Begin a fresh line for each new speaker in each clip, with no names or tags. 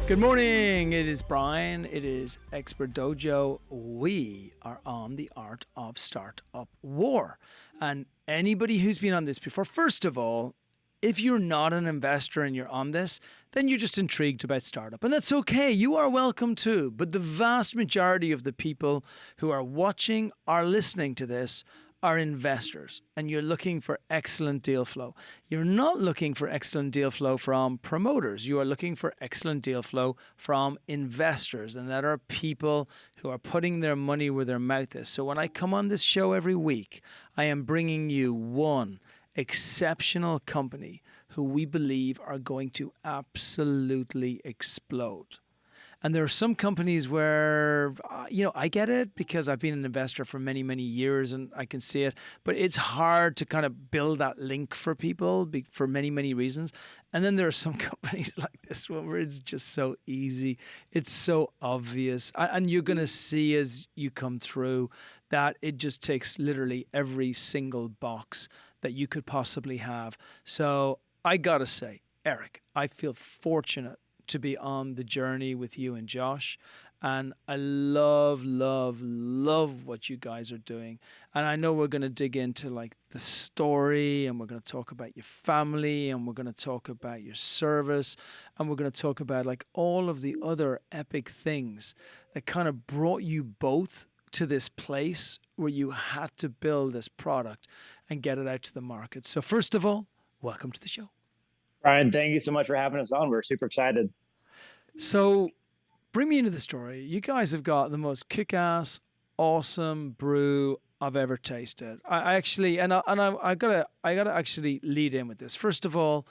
Good morning. It is Brian. It is Expert Dojo. We are on the art of startup war. And anybody who's been on this before, first of all, if you're not an investor and you're on this, then you're just intrigued about startup. And that's okay. You are welcome too. But the vast majority of the people who are watching or listening to this are investors, and you're looking for excellent deal flow. You're not looking for excellent deal flow from promoters. You are looking for excellent deal flow from investors, and that are people who are putting their money where their mouth is. So when I come on this show every week, I am bringing you one exceptional company who we believe are going to absolutely explode. And there are some companies where, I get it because I've been an investor for many, many years and I can see it. But it's hard to kind of build that link for people for many, many reasons. And then there are some companies like this one where it's just so easy. It's so obvious. And you're going to see as you come through that it just takes literally every single box that you could possibly have. So I got to say, Eric, I feel fortunate to be on the journey with you and Josh. And I love, love, love what you guys are doing. And I know we're going to dig into like the story, and we're going to talk about your family, and we're going to talk about your service, and we're going to talk about like all of the other epic things that kind of brought you both to this place where you had to build this product and get it out to the market. So first of all, welcome to the show.
Brian, thank you so much for having us on. We're super excited.
So bring me into the story. You guys have got the most kick-ass, awesome brew I've ever tasted. I gotta actually lead in with this. First of all,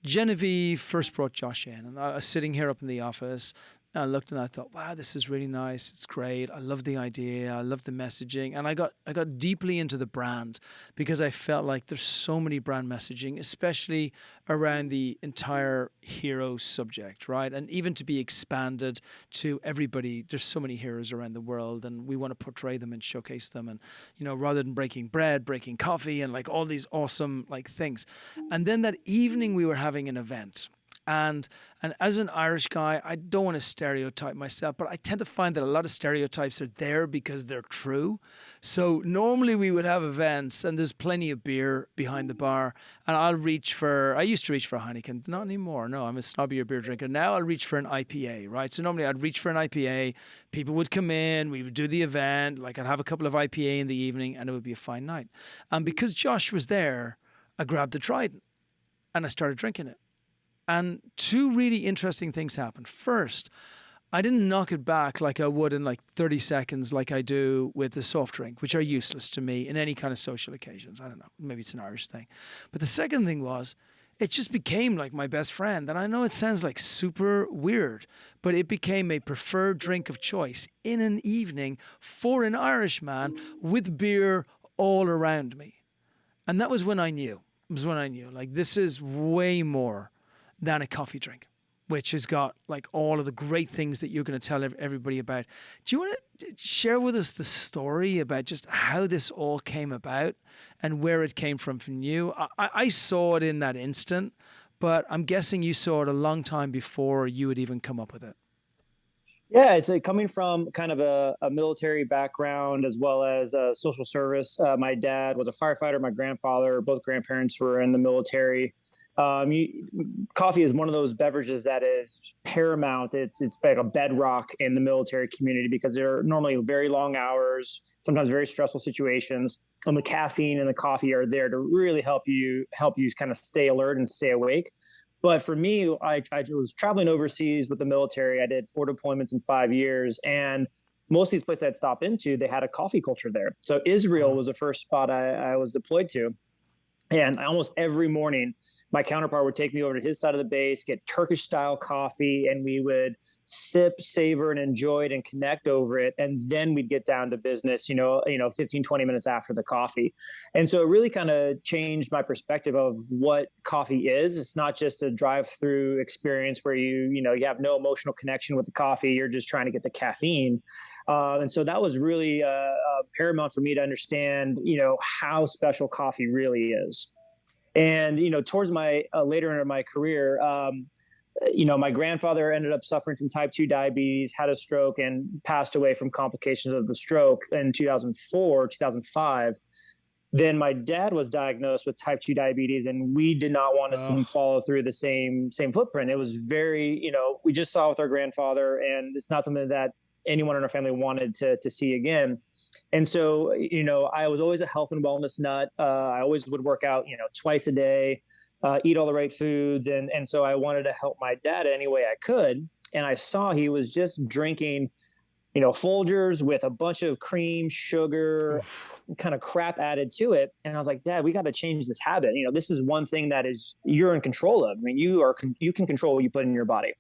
Genevieve first brought Josh in, and I was sitting here up in the office. And I looked and I thought, wow, this is really nice. It's great. I love the idea. I love the messaging. And I got deeply into the brand because I felt like there's so many brand messaging, especially around the entire hero subject, right? And even to be expanded to everybody, there's so many heroes around the world, and we want to portray them and showcase them. And, rather than breaking bread, breaking coffee, and like all these awesome like things. And then that evening we were having an event. And as an Irish guy, I don't want to stereotype myself, but I tend to find that a lot of stereotypes are there because they're true. So normally we would have events and there's plenty of beer behind the bar, and I used to reach for a Heineken, not anymore. No, I'm a snobbier beer drinker. Now I'll reach for an IPA, right? So normally I'd reach for an IPA, people would come in, we would do the event, like I'd have a couple of IPA in the evening, and it would be a fine night. And because Josh was there, I grabbed the Trident and I started drinking it. And two really interesting things happened. First, I didn't knock it back like I would in like 30 seconds like I do with the soft drink, which are useless to me in any kind of social occasions. I don't know, maybe it's an Irish thing. But the second thing was, it just became like my best friend. And I know it sounds like super weird, but it became a preferred drink of choice in an evening for an Irishman with beer all around me. And that was when I knew. It was when I knew, like, this is way more than a coffee drink, which has got like all of the great things that you're going to tell everybody about. Do you want to share with us the story about just how this all came about and where it came from you? I saw it in that instant, but I'm guessing you saw it a long time before you had even come up with it.
Yeah, it's coming from kind of a military background as well as social service. My dad was a firefighter. My grandfather, both grandparents were in the military. Coffee is one of those beverages that is paramount. It's like a bedrock in the military community because there are normally very long hours, sometimes very stressful situations. And the caffeine and the coffee are there to really help you kind of stay alert and stay awake. But for me, I was traveling overseas with the military. I did 4 deployments in 5 years, and most of these places I'd stop into, they had a coffee culture there. So Israel was the first spot I was deployed to. And almost every morning, my counterpart would take me over to his side of the base, get Turkish style coffee, and we would sip, savor, and enjoy it and connect over it. And then we'd get down to business, 15, 20 minutes after the coffee. And so it really kind of changed my perspective of what coffee is. It's not just a drive-through experience where you have no emotional connection with the coffee. You're just trying to get the caffeine. And so that was really paramount for me to understand, how special coffee really is. And, towards my later in my career, my grandfather ended up suffering from type 2 diabetes, had a stroke, and passed away from complications of the stroke in 2004, 2005. Then my dad was diagnosed with type 2 diabetes, and we did not want to see him follow through the same footprint. It was very, we just saw with our grandfather, and it's not something that anyone in our family wanted to see again. And so, I was always a health and wellness nut. I always would work out, twice a day, eat all the right foods. And so I wanted to help my dad any way I could. And I saw he was just drinking, Folgers with a bunch of cream, sugar, kind of crap added to it. And I was like, Dad, we got to change this habit. This is one thing that you're in control of. I mean, you can control what you put in your body.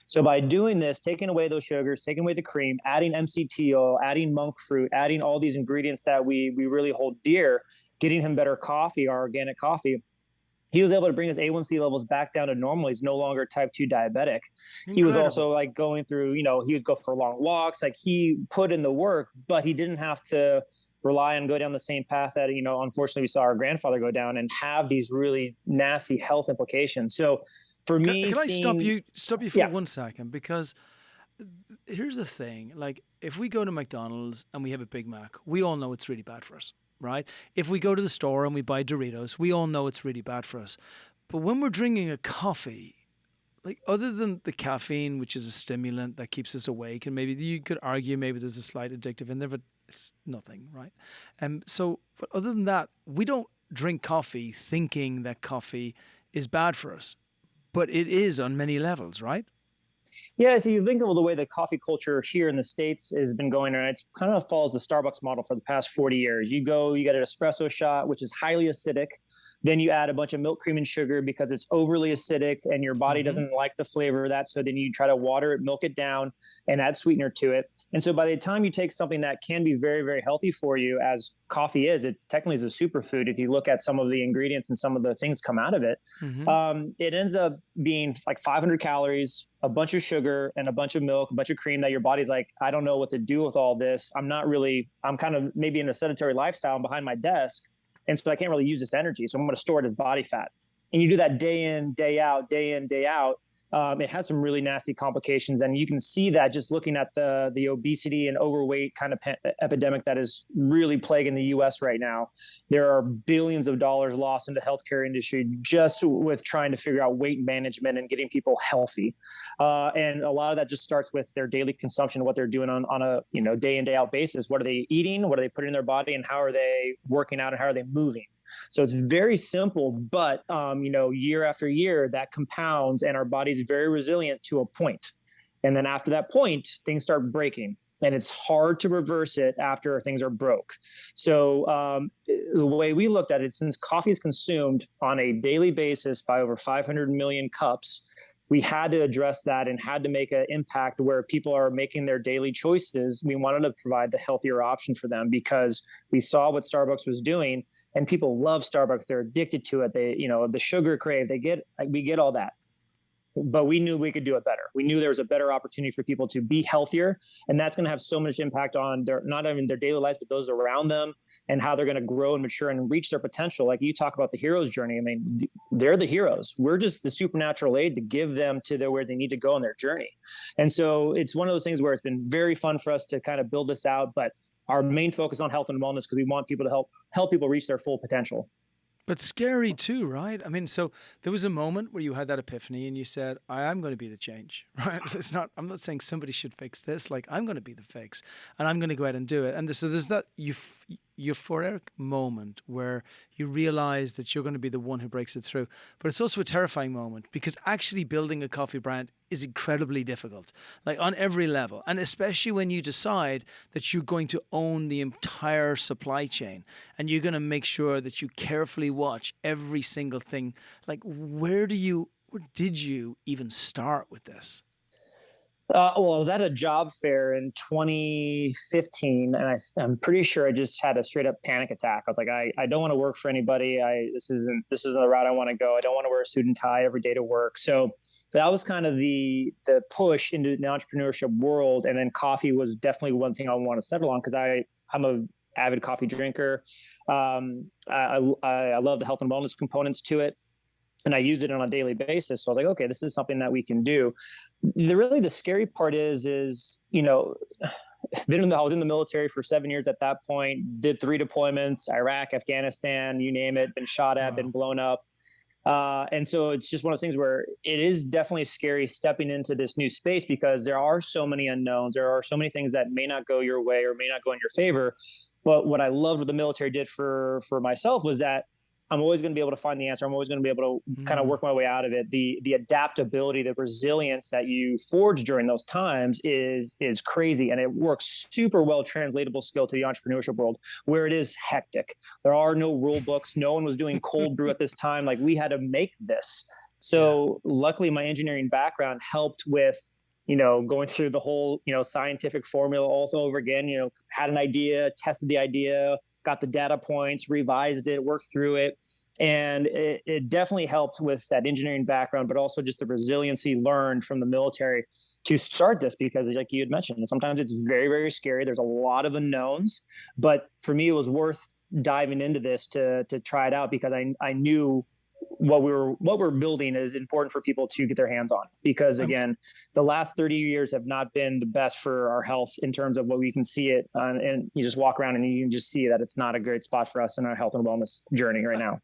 So by doing this, taking away those sugars, taking away the cream, adding MCT oil, adding monk fruit, adding all these ingredients that we really hold dear, getting him better coffee, our organic coffee, he was able to bring his A1C levels back down to normal. He's no longer type 2 diabetic. Incredible. He was also like going through, he would go for long walks. Like he put in the work, but he didn't have to rely on go down the same path that, unfortunately we saw our grandfather go down and have these really nasty health implications. So for me,
can I stop you for 1 second? Because here's the thing, like if we go to McDonald's and we have a Big Mac, we all know it's really bad for us. Right? If we go to the store and we buy Doritos, we all know it's really bad for us. But when we're drinking a coffee, like other than the caffeine, which is a stimulant that keeps us awake, and maybe you could argue maybe there's a slight addictive in there, but it's nothing, right? But other than that, we don't drink coffee thinking that coffee is bad for us, but it is on many levels, right?
Yeah, so you think of the way the coffee culture here in the States has been going, and it's kind of follows the Starbucks model for the past 40 years. You get an espresso shot, which is highly acidic. Then you add a bunch of milk, cream, and sugar because it's overly acidic and your body doesn't like the flavor of that. So then you try to water it, milk it down, and add sweetener to it. And so by the time you take something that can be very, very healthy for you, as coffee is, it technically is a superfood. If you look at some of the ingredients and some of the things come out of it, it ends up being like 500 calories, a bunch of sugar, and a bunch of milk, a bunch of cream that your body's like, I don't know what to do with all this. I'm kind of maybe in a sedentary lifestyle. I'm behind my desk. And so I can't really use this energy. So I'm going to store it as body fat. And you do that day in, day out, day in, day out. It has some really nasty complications. And you can see that just looking at the obesity and overweight kind of epidemic that is really plaguing the US right now. There are billions of dollars lost in the healthcare industry just with trying to figure out weight management and getting people healthy. And a lot of that just starts with their daily consumption, what they're doing on a day in, day out basis. What are they eating? What are they putting in their body? And how are they working out and how are they moving? So it's very simple, but, year after year that compounds and our body's very resilient to a point. And then after that point, things start breaking and it's hard to reverse it after things are broke. So the way we looked at it, since coffee is consumed on a daily basis by over 500 million cups, we had to address that and had to make an impact where people are making their daily choices. We wanted to provide the healthier option for them because we saw what Starbucks was doing and people love Starbucks. They're addicted to it. They, the sugar crave, we get all that. But we knew we could do it better. We knew there was a better opportunity for people to be healthier. And that's going to have so much impact on not only their daily lives, but those around them and how they're going to grow and mature and reach their potential. Like you talk about the hero's journey. I mean, they're the heroes. We're just the supernatural aid to give them to where they need to go on their journey. And so it's one of those things where it's been very fun for us to kind of build this out. But our main focus on health and wellness because we want people to help people reach their full potential.
But scary too, right? I mean, so there was a moment where you had that epiphany and you said, I am going to be the change, right? I'm not saying somebody should fix this. Like, I'm going to be the fix and I'm going to go out and do it. And so there's that euphoric moment where you realize that you're going to be the one who breaks it through. But it's also a terrifying moment because actually building a coffee brand is incredibly difficult, like on every level. And especially when you decide that you're going to own the entire supply chain and you're going to make sure that you carefully watch every single thing. Like, where did you even start with this?
Well, I was at a job fair in 2015, and I'm pretty sure I just had a straight up panic attack. I was like, I don't want to work for anybody. This isn't the route I want to go. I don't want to wear a suit and tie every day to work. So that was kind of the push into the entrepreneurship world. And then coffee was definitely one thing I want to settle on because I'm a avid coffee drinker. I love the health and wellness components to it. and I use it on a daily basis. So I was like, okay, this is something that we can do. The scary part is, you know, I was in the military for 7 years at that point, did 3 deployments, Iraq, Afghanistan, you name it, been shot at, been
Wow.
blown up. And so it's just one of those things where it is definitely scary stepping into this new space because there are so many unknowns. There are so many things that may not go your way or may not go in your favor. But what I loved what the military did for myself was that I'm always going to be able to find the answer. I'm always going to be able to kind of
Mm.
work my way out of it. The adaptability, the resilience that you forge during those times is crazy, and it works super well translatable skill to the entrepreneurship world where it is hectic. There are no rule books. No one was doing cold brew at this time. Like we had to make this.
Yeah.
So luckily, my engineering background helped with going through the whole scientific formula all over again. Had an idea, tested the idea, got the data points, revised it, worked through it. And it definitely helped with that engineering background, but also just the resiliency learned from the military to start this because, like you had mentioned, sometimes it's very, very scary. There's a lot of unknowns. But for me, it was worth diving into this to try it out because I knew what we're building is important for people to get their hands on because
Um,
again the last 30 years have not been the best for our health in terms of what we can see it and you just walk around and you can just see that it's not a great spot for us in our health and wellness journey right now.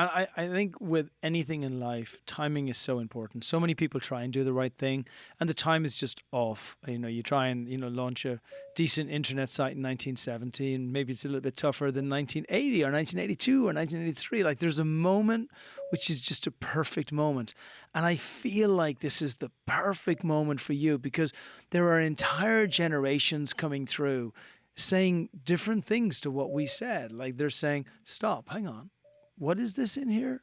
And I think with anything in life, timing is so important. So many people try and do the right thing, and the time is just off. You try and launch a decent internet site in 1970, and maybe it's a little bit tougher than 1980 or 1982 or 1983. Like there's a moment which is just a perfect moment, and I feel like this is the perfect moment for you because there are entire generations coming through saying different things to what we said. Like they're saying, "Stop, hang on. What is this in here?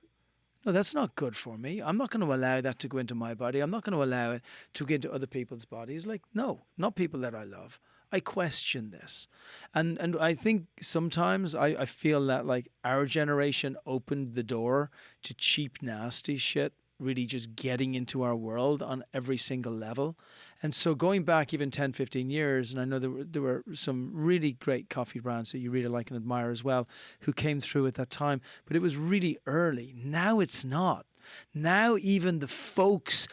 No, that's not good for me. I'm not going to allow that to go into my body. I'm not going to allow it to get into other people's bodies. Like, no, not people that I love. I question this. And I think sometimes I feel that like our generation opened the door to cheap, nasty shit really just getting into our world on every single level. And so going back even 10, 15 years, and I know there were some really great coffee brands that you really like and admire as well, who came through at that time, but it was really early. Now it's not. Now even the folks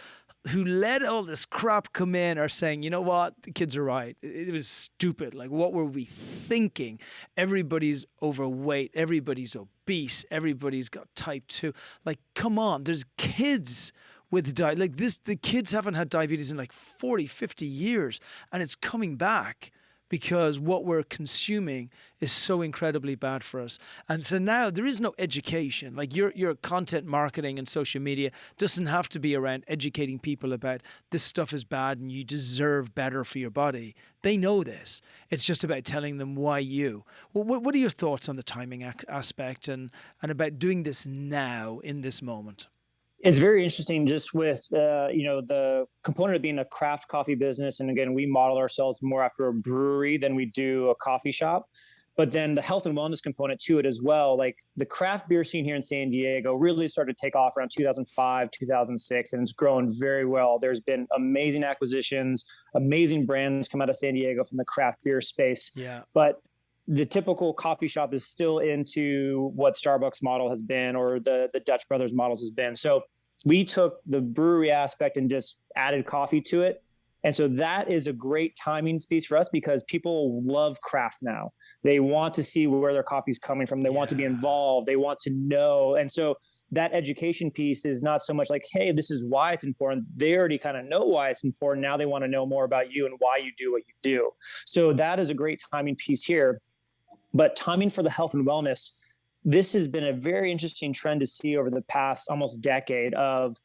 who let all this crap come in are saying, you know what, the kids are right. It was stupid. Like, what were we thinking? Everybody's overweight. Everybody's obese. Everybody's got type 2. Like, come on. There's kids with like this. The kids haven't had diabetes in like 40, 50 years, and it's coming back because what we're consuming is so incredibly bad for us. And so now there is no education. Like your content marketing and social media doesn't have to be around educating people about this stuff is bad and you deserve better for your body. They know this. It's just about telling them why you. Well, what are your thoughts on the timing aspect and about doing this now in this moment?
It's very interesting just with the component of being a craft coffee business, and again we model ourselves more after a brewery than we do a coffee shop, but then the health and wellness component to it as well. Like the craft beer scene here in San Diego really started to take off around 2005 2006, and it's grown very well. There's been amazing acquisitions, amazing brands come out of San Diego from the craft beer space.
Yeah.
But the typical coffee shop is still into what Starbucks model has been or the Dutch Brothers models has been. So we took the brewery aspect and just added coffee to it. And so that is a great timing piece for us because people love craft now. They want to see where their coffee's coming from. They want to be
Yeah.
involved. They want to know. And so that education piece is not so much like, hey, this is why it's important. They already kind of know why it's important. Now they want to know more about you and why you do what you do. So that is a great timing piece here. But timing for the health and wellness, this has been a very interesting trend to see over the past almost decade of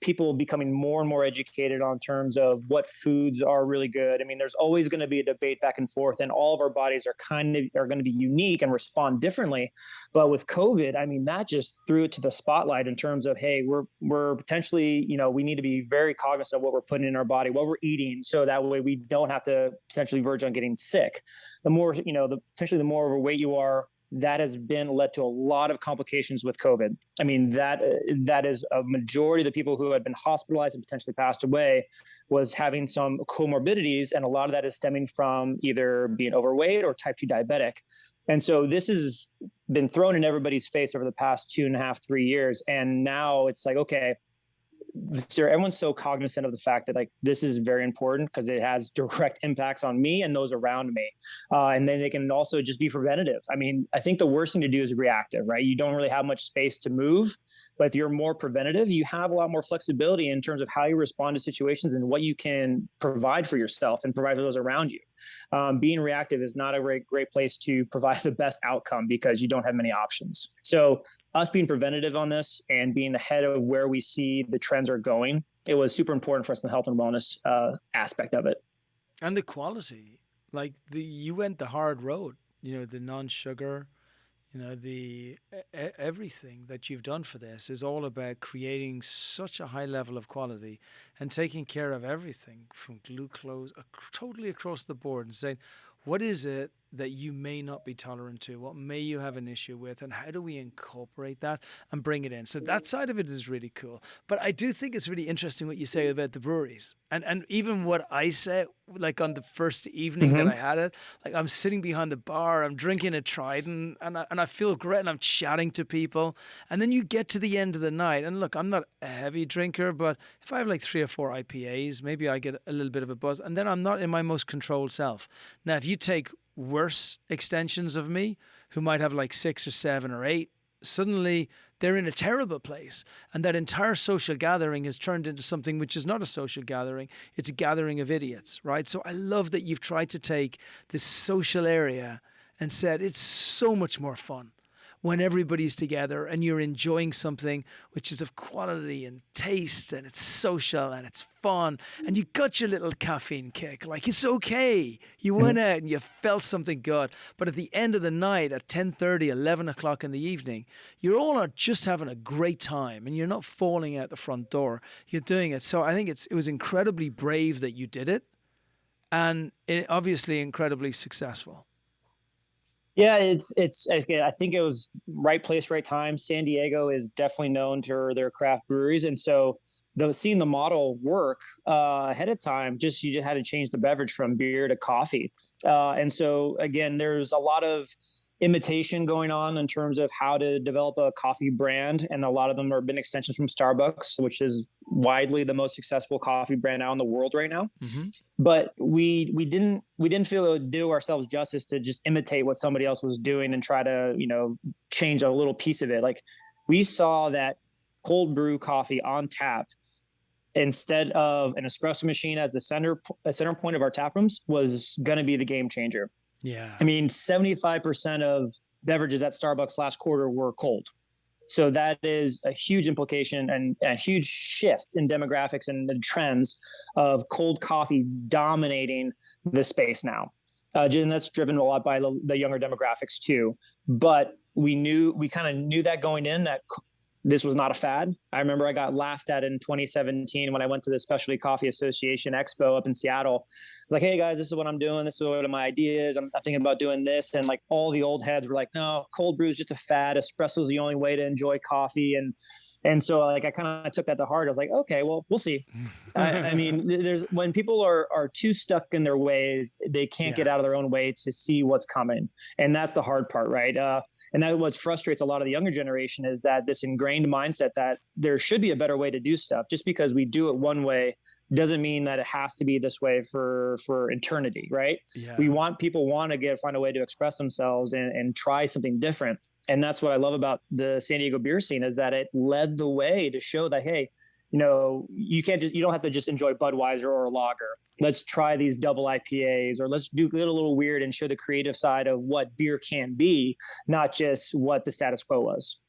people becoming more and more educated on terms of what foods are really good. I mean, there's always going to be a debate back and forth, and all of our bodies are going to be unique and respond differently. But with COVID, I mean, that just threw it to the spotlight in terms of, hey, we're potentially, we need to be very cognizant of what we're putting in our body, what we're eating, so that way we don't have to potentially verge on getting sick. The more, potentially the more overweight you are, that has been led to a lot of complications with COVID. I mean, that is a majority of the people who had been hospitalized and potentially passed away was having some comorbidities. And a lot of that is stemming from either being overweight or type 2 diabetic. And so this has been thrown in everybody's face over the past 2.5, 3 years. And now it's like, okay, so everyone's so cognizant of the fact that like this is very important because it has direct impacts on me and those around me, and then they can also just be preventative. I mean, I think the worst thing to do is reactive, right? You don't really have much space to move, but if you're more preventative, you have a lot more flexibility in terms of how you respond to situations and what you can provide for yourself and provide for those around you. Being reactive is not a great place to provide the best outcome because you don't have many options. So us being preventative on this and being ahead of where we see the trends are going, it was super important for us in the health and wellness aspect of it.
And the quality, like you went the hard road, the non-sugar, the everything that you've done for this is all about creating such a high level of quality and taking care of everything from glucose totally across the board and saying, what is it that you may not be tolerant to? What may you have an issue with? And how do we incorporate that and bring it in? So that side of it is really cool. But I do think it's really interesting what you say about the breweries. And even what I say, like on the first evening that I had it, like I'm sitting behind the bar, I'm drinking a Trident, and I feel great, and I'm chatting to people. And then you get to the end of the night, and look, I'm not a heavy drinker, but if I have like 3 or 4 IPAs, maybe I get a little bit of a buzz, and then I'm not in my most controlled self. Now, if you take worse extensions of me who might have like 6 or 7 or 8, suddenly they're in a terrible place, and that entire social gathering has turned into something which is not a social gathering, it's a gathering of idiots, right? So I love that you've tried to take this social area and said it's so much more fun when everybody's together and you're enjoying something which is of quality and taste, and it's social and it's fun, and you got your little caffeine kick. Like, it's okay. You went out and you felt something good. But at the end of the night at 10:30, 11 o'clock in the evening, you're all are just having a great time and you're not falling out the front door. You're doing it. So I think it was incredibly brave that you did it, and obviously incredibly successful.
Yeah, I think it was right place, right time. San Diego is definitely known for their craft breweries, and so seeing the model work ahead of time, you just had to change the beverage from beer to coffee, and so again, there's a lot of imitation going on in terms of how to develop a coffee brand, and a lot of them have been extensions from Starbucks, which is widely the most successful coffee brand out in the world right now. But we didn't feel it would do ourselves justice to just imitate what somebody else was doing and try to change a little piece of it. Like, we saw that cold brew coffee on tap instead of an espresso machine as the center point of our tap rooms was going to be the game changer.
Yeah.
I mean, 75% of beverages at Starbucks last quarter were cold. So that is a huge implication and a huge shift in demographics and the trends of cold coffee dominating the space now. And that's driven a lot by the younger demographics too. But we kind of knew that going in, that this was not a fad. I remember I got laughed at in 2017 when I went to the Specialty Coffee Association Expo up in Seattle. I was like, hey guys, this is what I'm doing. This is what are my ideas. I'm thinking about doing this. And like all the old heads were like, no, cold brew is just a fad. Espresso is the only way to enjoy coffee. And so like I kind of took that to heart. I was like, okay, well, we'll see. I mean, when people are too stuck in their ways, they can't get out of their own way to see what's coming. And that's the hard part, right? And that what frustrates a lot of the younger generation is that this ingrained mindset that there should be a better way to do stuff. Just because we do it one way doesn't mean that it has to be this way for eternity, right? Yeah. People want to find a way to express themselves and try something different. And that's what I love about the San Diego beer scene, is that it led the way to show that, hey, you don't have to just enjoy Budweiser or a lager. Let's try these double IPAs, or let's get a little weird and show the creative side of what beer can be, not just what the status quo was.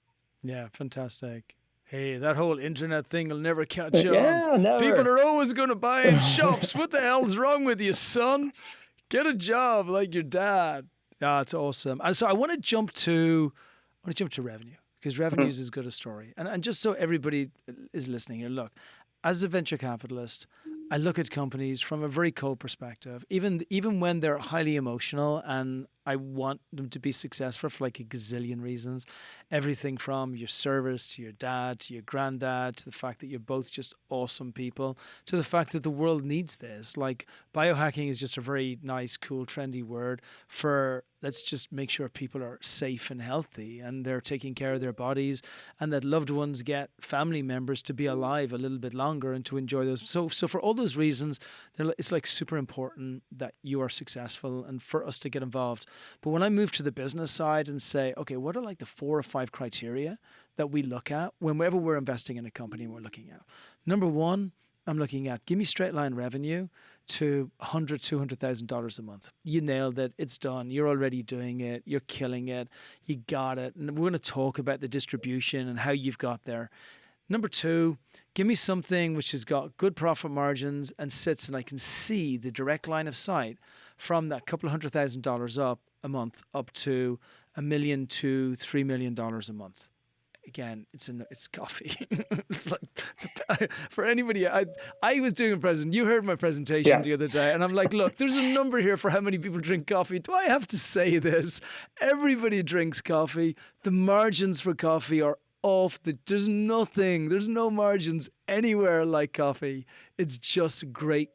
Yeah, fantastic. Hey, that whole internet thing will never catch on.
Yeah, never.
People are always going to buy in shops. What the hell's wrong with you, son? Get a job like your dad. Yeah, it's awesome. And so I want to jump to revenue, because revenue is as good a story. And just so everybody is listening here, look, as a venture capitalist, I look at companies from a very cold perspective, even when they're highly emotional, and I want them to be successful for like a gazillion reasons. Everything from your service to your dad, to your granddad, to the fact that you're both just awesome people, to the fact that the world needs this. Like biohacking is just a very nice, cool, trendy word for let's just make sure people are safe and healthy and they're taking care of their bodies and that loved ones get family members to be alive a little bit longer and to enjoy those. So for all those reasons, it's like super important that you are successful and for us to get involved. But when I move to the business side and say, okay, what are like the 4 or 5 criteria that we look at whenever we're investing in a company and we're looking at? Number one, I'm looking at give me straight line revenue to $100,000, $200,000 a month. You nailed it. It's done. You're already doing it. You're killing it. You got it. And we're going to talk about the distribution and how you've got there. Number two, give me something which has got good profit margins and sits and I can see the direct line of sight from that couple of $100,000 up a month up to $1 million to $3 million a month. Again, it's coffee. It's like for anybody. I was doing a presentation. You heard my presentation the other day, and I'm like, look, there's a number here for how many people drink coffee. Do I have to say this? Everybody drinks coffee. The margins for coffee are off. There's no margins anywhere like coffee. It's just great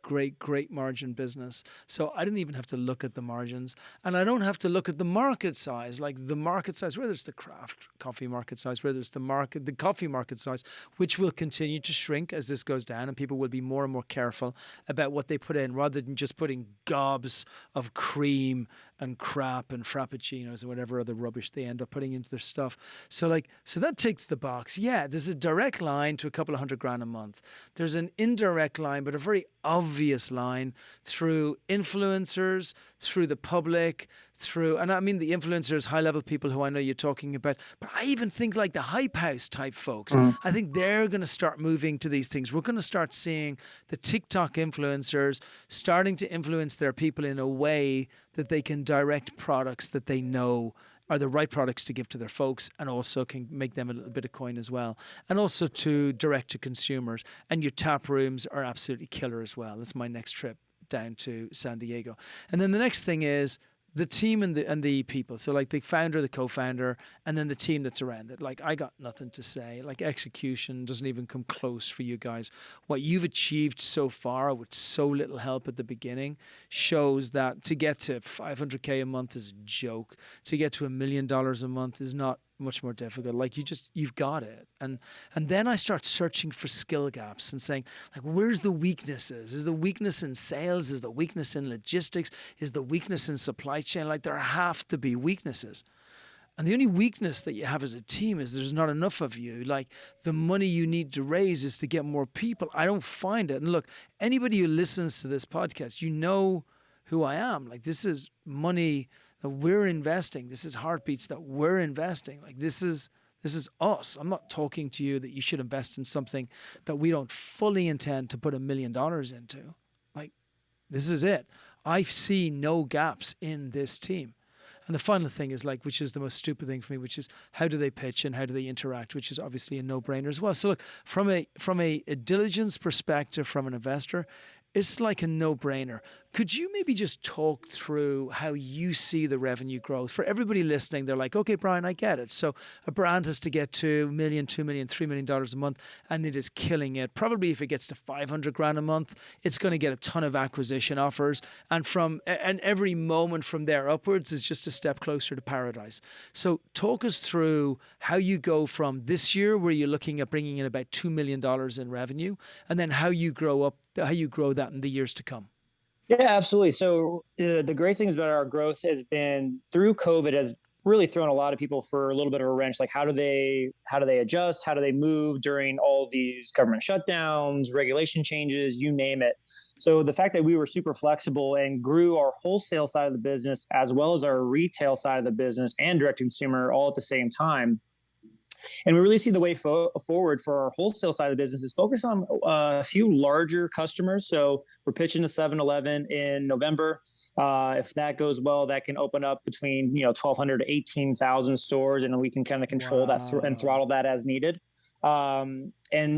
margin business. So I didn't even have to look at the margins, and I don't have to look at the market size, like the market size, whether it's the craft coffee market size, whether it's the coffee market size, which will continue to shrink as this goes down, and people will be more and more careful about what they put in, rather than just putting gobs of cream and crap and frappuccinos and whatever other rubbish they end up putting into their stuff. So that takes the box. Yeah, there's a direct line to a couple of $100,000 a month. There's an indirect line, but a very obvious line through influencers, through the public, and I mean the influencers, high-level people who I know you're talking about, but I even think like the hype house type folks, I think they're going to start moving to these things. We're going to start seeing the TikTok influencers starting to influence their people in a way that they can direct products that they know are the right products to give to their folks and also can make them a little bit of coin as well. And also to direct to consumers. And your tap rooms are absolutely killer as well. That's my next trip down to San Diego. And then the next thing is the team and the people. So like the founder, the co-founder, and then the team that's around it. Like I got nothing to say. Like execution doesn't even come close for you guys. What you've achieved so far with so little help at the beginning shows that to get to $500K a month is a joke. To get to $1 million a month is not much more difficult. Like you've got it. And then I start searching for skill gaps and saying, like, where's the weaknesses? Is the weakness in sales? Is the weakness in logistics? Is the weakness in supply chain? Like there have to be weaknesses. And the only weakness that you have as a team is there's not enough of you. Like the money you need to raise is to get more people. I don't find it. And look, anybody who listens to this podcast, you know who I am. Like this is money that we're investing. This is heartbeats that we're investing. Like this is us. I'm not talking to you that you should invest in something that we don't fully intend to put $1 million into. Like this is it. I see no gaps in this team. And the final thing is like, which is the most stupid thing for me, which is how do they pitch and how do they interact, which is obviously a no-brainer as well. So look, from a diligence perspective, from an investor, it's like a no-brainer. Could you maybe just talk through how you see the revenue growth? For everybody listening, they're like, okay, Brian, I get it. So a brand has to get to $1 million, $2 million, $3 million a month, and it is killing it. Probably if it gets to $500,000 a month, it's going to get a ton of acquisition offers. And every moment from there upwards is just a step closer to paradise. So talk us through how you go from this year, where you're looking at bringing in about $2 million in revenue, and then how you grow that in the years to come.
Yeah, absolutely. So the great things about our growth has been through COVID has really thrown a lot of people for a little bit of a wrench. Like how do they adjust? How do they move during all these government shutdowns, regulation changes, you name it. So the fact that we were super flexible and grew our wholesale side of the business as well as our retail side of the business and direct consumer all at the same time. And we really see the way forward for our wholesale side of the business is focus on a few larger customers. So we're pitching to 7-Eleven in November. If that goes well, that can open up between 1,200 to 18,000 stores, and we can kind of control that and throttle that as needed.
And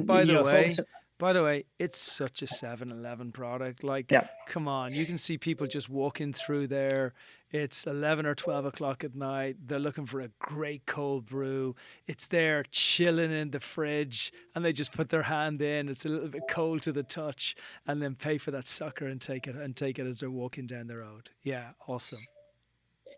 by the way, folks, By the way, it's such a 7-Eleven product. Like,
Yeah.
come on, you can see people just walking through there. It's 11 or 12 o'clock at night. They're looking for a great cold brew. It's there chilling in the fridge, and they just put their hand in. It's a little bit cold to the touch, and then pay for that sucker and take it as they're walking down the road. Yeah, awesome.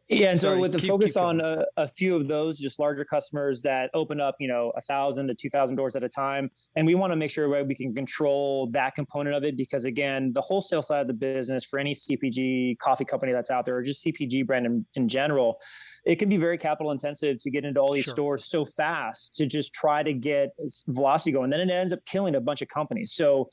Yeah, and so
Sorry,
with the
keep
focus on
going.
a few of those, just larger customers that open up, 1,000 to 2,000 doors at a time, and we want to make sure we can control that component of it because again, the wholesale side of the business for any CPG coffee company that's out there, or just CPG brand in general, it can be very capital intensive to get into all these
Sure.
stores so fast to just try to get velocity going. Then it ends up killing a bunch of companies. So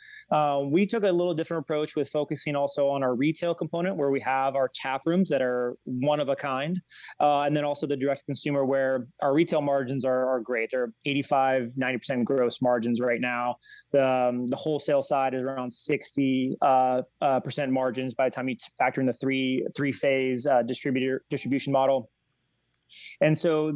we took a little different approach with focusing also on our retail component where we have our tap rooms that are one of a kind. And then also the direct consumer where our retail margins are great. They're 85-90% gross margins right now. The wholesale side is around 60% margins by the time you factor in the three phase distribution model. And so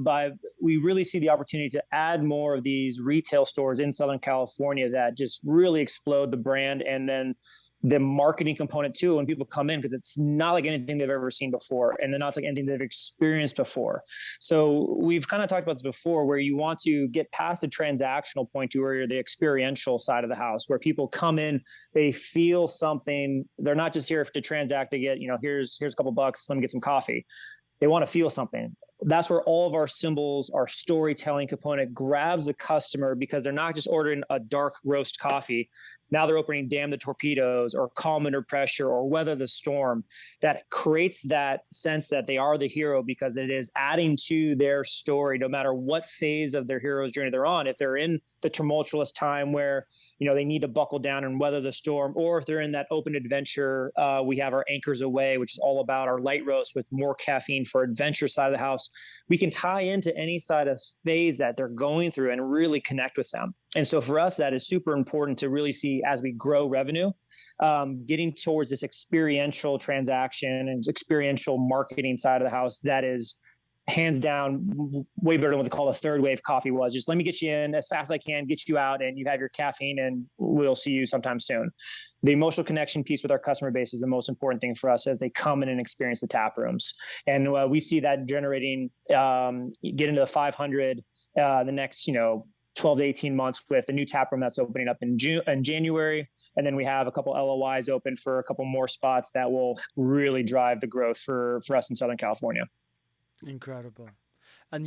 we really see the opportunity to add more of these retail stores in Southern California that just really explode the brand and then the marketing component too when people come in because it's not like anything they've ever seen before and they're not like anything they've experienced before. So we've kind of talked about this before where you want to get past the transactional point to where you're the experiential side of the house where people come in, they feel something. They're not just here to transact to get, here's a couple bucks, let me get some coffee. They want to feel something. That's where all of our symbols, our storytelling component grabs the customer because they're not just ordering a dark roast coffee. Now they're opening Damn the Torpedoes or Calm Under Pressure or Weather the Storm. That creates that sense that they are the hero because it is adding to their story, no matter what phase of their hero's journey they're on. If they're in the tumultuous time where, they need to buckle down and weather the storm, or if they're in that open adventure, we have our Anchors Away, which is all about our light roast with more caffeine for adventure side of the house. We can tie into any side of phase that they're going through and really connect with them. And so for us, that is super important to really see as we grow revenue, getting towards this experiential transaction and experiential marketing side of the house that is hands down way better than what they call a third wave coffee was. Just let me get you in as fast as I can, get you out, and you have your caffeine, and we'll see you sometime soon. The emotional connection piece with our customer base is the most important thing for us as they come in and experience the tap rooms. And we see that generating, get into the 500 the next, 12 to 18 months with a new tap room that's opening up in January. And then we have a couple LOIs open for a couple more spots that will really drive the growth for us in Southern California.
Incredible. And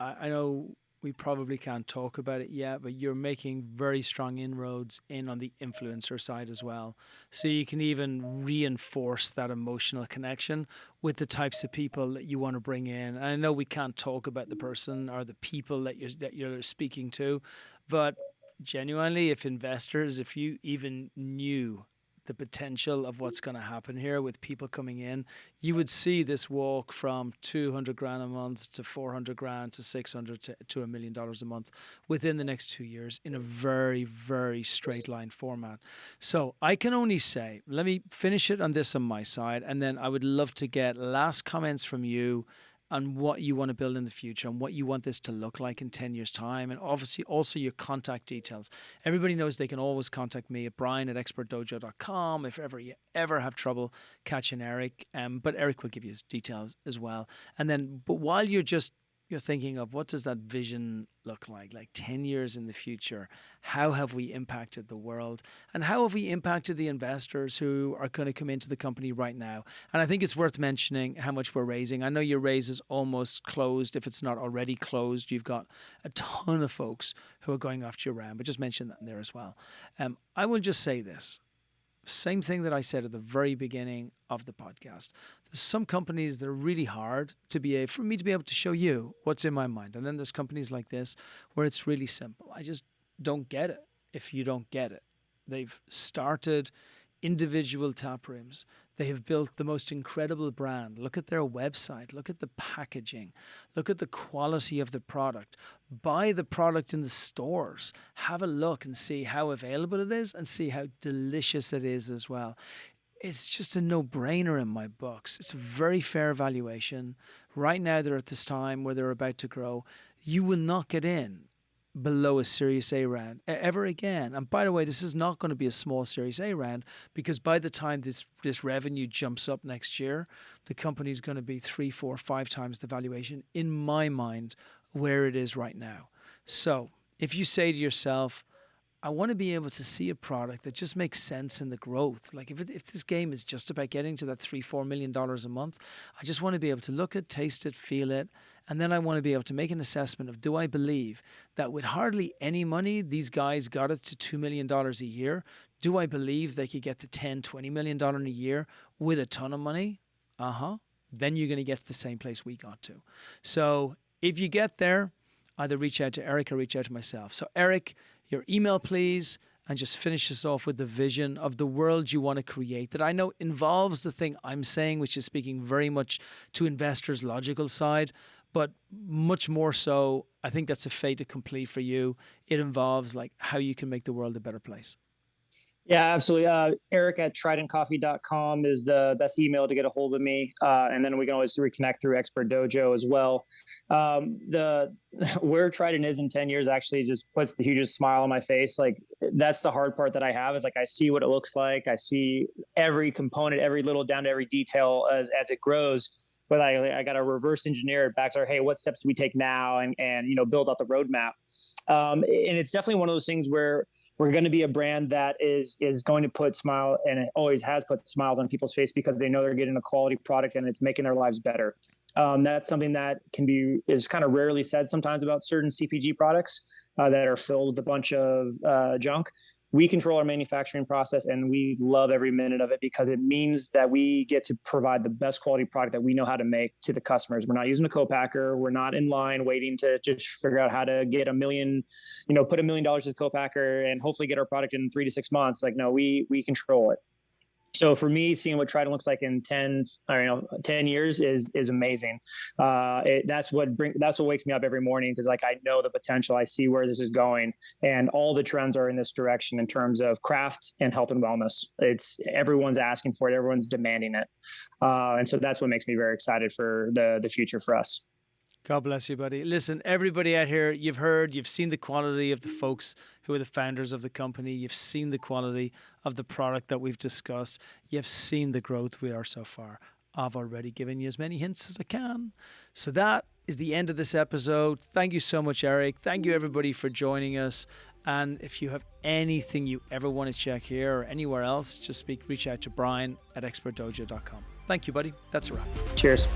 I know we probably can't talk about it yet, but you're making very strong inroads in on the influencer side as well. So you can even reinforce that emotional connection with the types of people that you want to bring in. And I know we can't talk about the person or the people that you're speaking to, but genuinely, if you even knew the potential of what's going to happen here with people coming in, you would see this walk from 200 grand a month to 400 grand to 600 to $1 million a month within the next 2 years in a very, very straight line format. So I can only say, let me finish it on this on my side, and then I would love to get last comments from you on what you want to build in the future and what you want this to look like in 10 years' time. And obviously also your contact details. Everybody knows they can always contact me at brian@expertdojo.com if you ever have trouble catching Eric. But Eric will give you his details as well. And then, but while you're thinking of what does that vision look like 10 years in the future, how have we impacted the world and how have we impacted the investors who are going to come into the company right now? And I think it's worth mentioning how much we're raising. I know your raise is almost closed. If it's not already closed, you've got a ton of folks who are going after your round, but just mention that in there as well. I will just say this. Same thing that I said at the very beginning of the podcast. There's some companies that are really hard for me to be able to show you what's in my mind. And then there's companies like this where it's really simple. I just don't get it if you don't get it. They've started individual tap rooms. They have built the most incredible brand. Look at their website. Look at the packaging. Look at the quality of the product. Buy the product in the stores. Have a look and see how available it is and see how delicious it is as well. It's just a no-brainer in my books. It's a very fair valuation. Right now, they're at this time where they're about to grow. You will not get in below a Series A round ever again. And by the way, this is not going to be a small Series A round, because by the time this revenue jumps up next year, the company is going to be 3, 4, 5 times the valuation, in my mind, where it is right now. So if you say to yourself, I want to be able to see a product that just makes sense in the growth. Like if this game is just about getting to that $3-4 million a month, I just want to be able to look at, taste it, feel it, and then I want to be able to make an assessment of, do I believe that with hardly any money, these guys got it to $2 million a year? Do I believe they could get to $10-20 million a year with a ton of money? Then you're going to get to the same place we got to. So if you get there, either reach out to Eric or reach out to myself. So Eric, your email, please, and just finish us off with the vision of the world you want to create, that I know involves the thing I'm saying, which is speaking very much to investors' logical side, but much more so, I think that's a fait accompli for you. It involves like how you can make the world a better place.
Yeah, absolutely. Eric at tridentcoffee.com is the best email to get a hold of me. And then we can always reconnect through Expert Dojo as well. Where Trident is in 10 years actually just puts the hugest smile on my face. Like, that's the hard part that I have, is like, I see what it looks like. I see every component, every little down to every detail as it grows. But I got to reverse engineer it back. So, hey, what steps do we take now, and build out the roadmap. And it's definitely one of those things where we're going to be a brand that is going to put smile, and it always has put smiles on people's face, because they know they're getting a quality product and it's making their lives better. That's something that is kind of rarely said sometimes about certain CPG products that are filled with a bunch of junk. We control our manufacturing process, and we love every minute of it, because it means that we get to provide the best quality product that we know how to make to the customers. We're not using a co-packer. We're not in line waiting to just figure out how to get put $1 million to the co-packer and hopefully get our product in 3 to 6 months. Like, no, we control it. So for me, seeing what Trident looks like in 10 years is amazing. That's what wakes me up every morning, because like, I know the potential. I see where this is going, and all the trends are in this direction in terms of craft and health and wellness. Everyone's asking for it. Everyone's demanding it. And so that's what makes me very excited for the future for us.
God bless you, buddy. Listen, everybody out here, you've seen the quality of the folks who are the founders of the company. You've seen the quality of the product that we've discussed. You've seen the growth we are so far. I've already given you as many hints as I can. So that is the end of this episode. Thank you so much, Eric. Thank you, everybody, for joining us. And if you have anything you ever want to check here or anywhere else, just reach out to Brian at expertdojo.com. Thank you, buddy. That's a wrap.
Cheers.